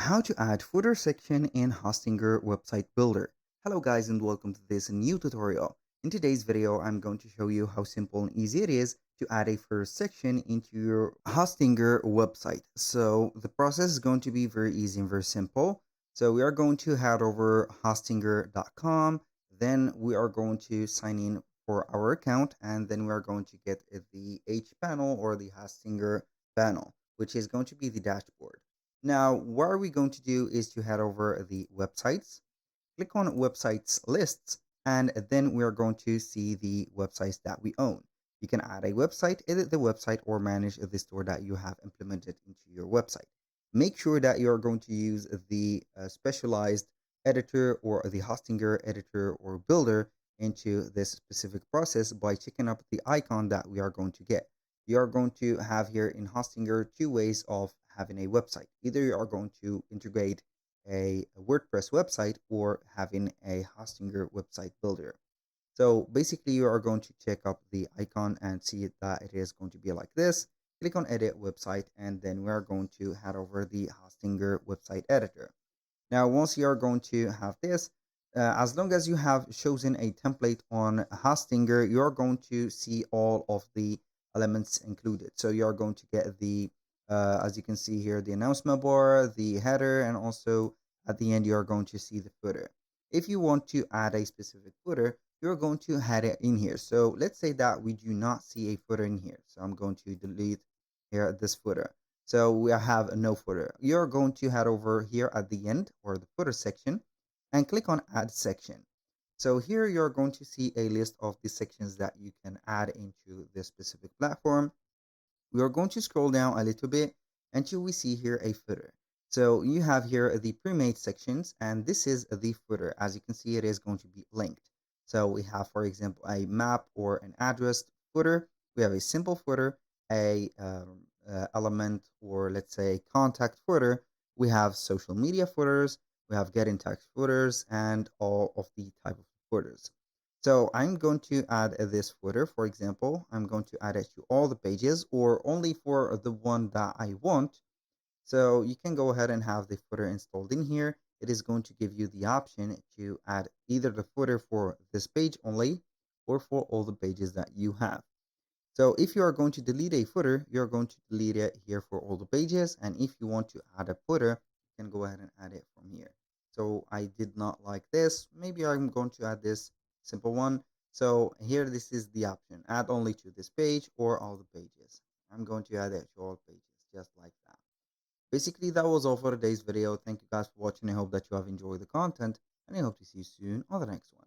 How to add footer section in Hostinger website builder. Hello guys and welcome to this new tutorial. In today's video, I'm going to show you how simple and easy it is to add a footer section into your Hostinger website. So the process is going to be very easy and very simple. So we are going to head over hostinger.com. Then we are going to sign in for our account, and then we are going to get the H panel or the Hostinger panel, which is going to be the dashboard. Now, what are we going to do is to head over the websites, click on websites lists, and then we are going to see the websites that we own. You can add a website, edit the website, or manage the store that you have implemented into your website. Make sure that you're going to use the specialized editor or the Hostinger editor or builder into this specific process by checking up the icon that we are going to get. You are going to have here in Hostinger two ways of having a website. Either you are going to integrate a WordPress website or having a Hostinger website builder. So basically, you are going to check up the icon and see that it is going to be like this. Click on Edit Website, and then we are going to head over the Hostinger website editor. Now, once you are going to have this, as long as you have chosen a template on Hostinger, you're going to see all of the elements included. So you're going to get the, as you can see here, the announcement bar, the header, and also at the end, you're going to see the footer. If you want to add a specific footer, you're going to add it in here. So let's say that we do not see a footer in here. So I'm going to delete here this footer. So we have a no footer. You're going to head over here at the end or the footer section and click on add section. So here you're going to see a list of the sections that you can add into this specific platform. We are going to scroll down a little bit until we see here a footer. So you have here the pre-made sections, and this is the footer. As you can see, it is going to be linked. So we have, for example, a map or an address footer. We have a simple footer, a element, or let's say contact footer. We have social media footers. We have get in touch footers and all of the type of footers. So I'm going to add this footer. For example, I'm going to add it to all the pages or only for the one that I want. So you can go ahead and have the footer installed in here. It is going to give you the option to add either the footer for this page only or for all the pages that you have. So if you are going to delete a footer, you're going to delete it here for all the pages. And if you want to add a footer, you can go ahead and add it from here. So I did not like this. Maybe I'm going to add this simple one. So here, this is the option. Add only to this page or all the pages. I'm going to add it to all pages, just like that. Basically, that was all for today's video. Thank you guys for watching. I hope that you have enjoyed the content, and I hope to see you soon on the next one.